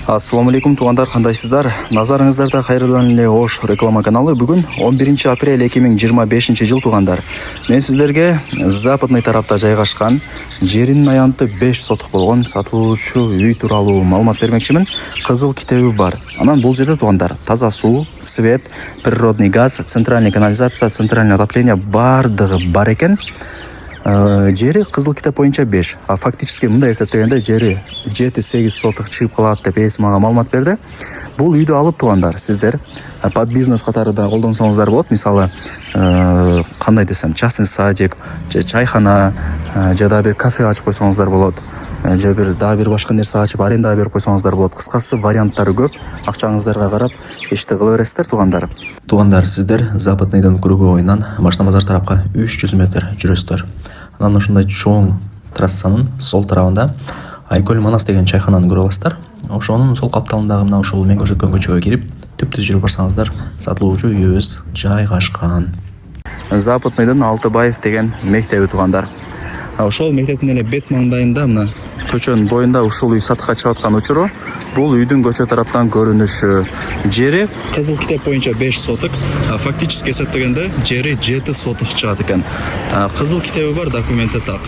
Ассаламу алейкум туугандар, кандайсыздар? Назарыңыздарда кайрадан эле Ош реклама каналы. Бүгүн 11 апрель 2025 жыл туугандар. Мен сиздерге западный тарапта жайгашкан жеринин аянты 5 сотук болгон сатылуучу үй тууралуу маалымат бермекчимин. Кызыл китеби бар. Анан бул жерде туугандар таза суу, свет, природный газ, центральный канализация, центральный отопление бардыгы бар экен. Жери кызыл китеп боюнча 5. А фактически мындай эсептегенде жери 7-8 сотук чыгып калат деп эси мага маалымат берди. Бул үйдү алып туугандар сиздер под бизнес катары да колдонсоңуздар болот. Мисалы, кандай десем, частный садик, же чайхана, же да бир кафе ачып койсоңуздар болот. Же бир башка нерсе ачып арендага берип койсоңуздар болот. Кыскасы варианттары көп. Акчаңыздарга карап ишти кыла бересиздер туугандар. Туугандар, сиздер Западныйдан круговойнан Машина базар тарапка 300 метр жүрөсүздөр. Анан ушундай чоң трассанын сол тарабында Айкөл Манас деген чайхананы көрө аласыздар. Ошонун сол капталындагы мына ушул мен көрсөткөн көчөгө кирип, түптүз жүрүп барсаңыздар, сатылуучу үйүбүз жайгашкан. Западныйдын Алтыбаев деген мектеби туугандар. Ошол мектептин эле бет маңдайында мына көчөнүн боюнда ушул үй сатыкка чыгып аткан учуру. Бул үйдүн көчө тараптан көрүнүшү. Жери кызыл китеп боюнча 5 сотук, фактически эсептегенде жери 7 сотук чыгат экен. Кызыл китеби бар, документи так.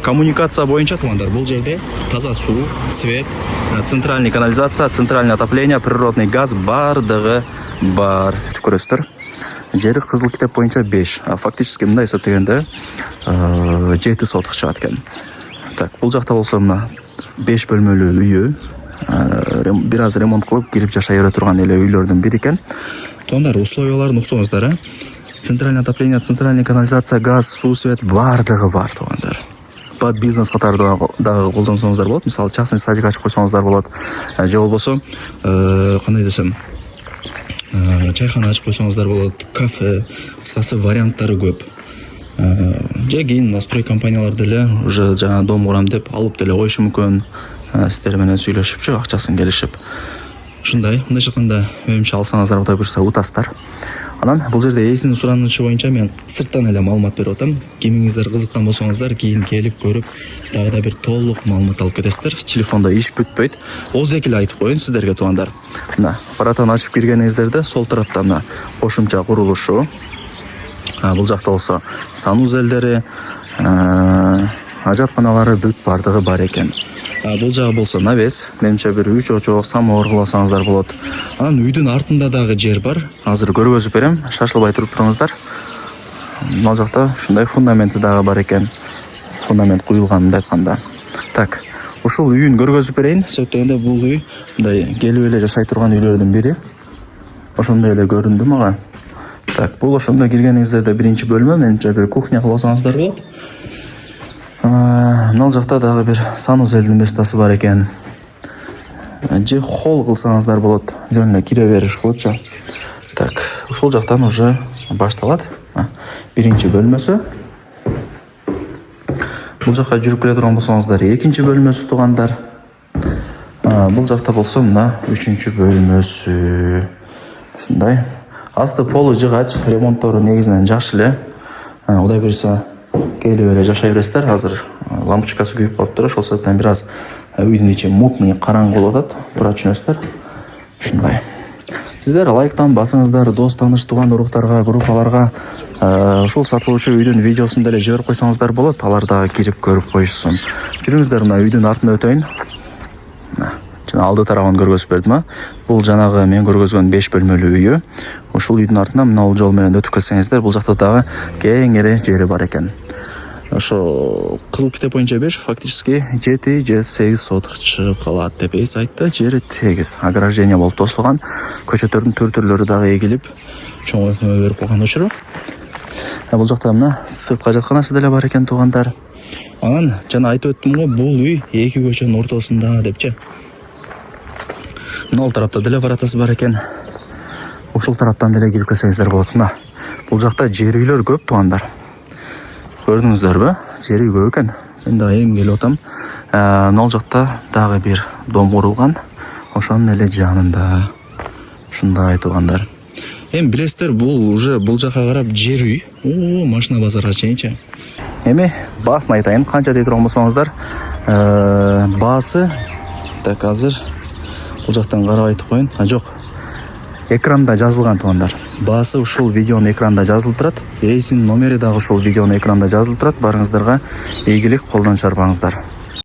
Коммуникация боюнча туугандар бул жерде таза суу, свет, центральный канализация, центральный отопление, природный газ бардыгы бар. Көрөсүздөр. Жери кызыл китеп боюнча 5. Фактически мындай эсептегенде 7 сотук чыгат экен. Так, бул жакта болсо мына 5 бөлмөлүү үйү. Бир аз ремонт кылып кирип жашай бере турган эле үйлөрдүн бири экен. Туугандар, условияларын уктуңуздар, Центральный отопление, центральный канализация, газ, суу, свет бардыгы бар туугандар. Под бизнес катары дагы колдонсоңуздар болот. Мисалы, частный садик ачып койсоңуздар болот. Же болбосо, кандай десем, чайхана ачып койсоңуздар болот, кафе, кыскасы варианттары көп. Же кийин настрой компаниялар деле уже жана дом курам деп алып деле коюшу мүмкүн. Сиздер менен сүйлөшүпчү, акчасын келишип. Ушундай, мындайча айтканда, менимче алсаңыздар Кудай буйрса утасыздар. Анан бул жерде эсинин суранычы боюнча мен сырттан эле маалымат берип атам. Кимиңиздер кызыккан болсоңуздар, кийин келип көрүп, дагы да бир толук маалымат алып кетесиздер. Телефондо иш бүтпөйт. Ооз эле айтып коеюн сиздерге туугандар. Мына, баратан ачып киргениңиздерде сол тарапта мына кошумча курулушу. Бул жакта болсо санузелдери, ажатканалары бүт бардыгы бар экен. Бул жагы болсо навес, менимче бир 3 очок самовар кыласаңыздар болот. Анан үйдүн артында дагы жер бар. Азыр көргөзүп берем, шашылбай туруп туруңуздар. Мына жакта ушундай фундаменти дагы бар экен. Фундамент куюлганын айтканда. Так, ушул үйүн көргөзүп берейин. Сөйткөндө бул үй мындай келип эле жашай турган үйлөрдүн бири. Ошондой эле көрүндү мага. Так, бул ошондо киргениңиздерде биринчи бөлмө, менимче бир кухня кылсаңыздар болот. Мына жакта дагы бир санузелдин местасы бар экен. Же холл кылсаңыздар болот. Жөн эле кире бериш болчу. Так, ушул жактан уже башталат. Биринчи бөлмөсү. Бул жакка жүрүп келе турган болсоңуздар, экинчи бөлмөсү туугандар. Бул жакта болсо мына үчүнчү бөлмөсү. Ушундай. Асты полу жыгач, ремонттору негизинен жакшы эле. Кудай буйрса келип эле жашай бересиздер. Азыр лампочкасы күйүп калыптыр, ошол себептен бир аз үйдүн ичи мутный, караңгы болуп атат. Тура түшүнөсүздөр. Ушундай. Сиздер лайктан басыңыздар, дос, тааныш, тууган уруктарга, группаларга ушул сатылуучу үйдүн видеосун деле жиберип койсоңуздар болот. Алар дагы кирип көрүп коюшсун. Жүрүңүздөр, мына үйдүн артына өтөйүн. Жана алды тарабын көргөзүп бердим. Бул жанагы мен көргөзгөн 5 бөлмөлүү үйү. Ушул үйдүн артынан мына бул жол менен өтүп келсеңиздер, бул жакта дагы кеңири жери бар экен. Ошо кызыл китеп боюнча 5, фактически 7 же 8 сотук чыгып калат деп эс айтты. Жери тегиз, ограждение болуп тосулган. Көчөттөрдүн түр-түрлөрү дагы эгилип, чоң өкмө берип койгон учуру. Бул жакта мына сыртка ажатканасы деле бар экен туугандар. Анан жана айтып өттүм го, бул үй эки көчөнүн ортосунда депчи. Мына тарапта деле баратасы бар экен. Ушул тараптан деле кирип келсеңиздер болот. Мына бул жакта жер үйлөр көп туугандар. Көрдүңүздөрбү? Жери көп экен. Мен дагы эми келип атам. Мына жакта дагы бир дом курулган. Ошонун эле жанында. Ушундай туугандар. Эми билесиздер, бул уже бул жака карап жер үй. Машина базарга чейинчи. Эми баасын айтайын, канча дей турган болсоңуздар, баасы так азыр Бул жактан карап айтып коеюн. Жок. Экранда жазылган туугандар. Баасы ушул видеонун экранда жазылып турат. Ээсинин номери дагы ушул видеонун экранда жазылып турат. Барыңыздарга ийгилик, колдон чарбаңыздар.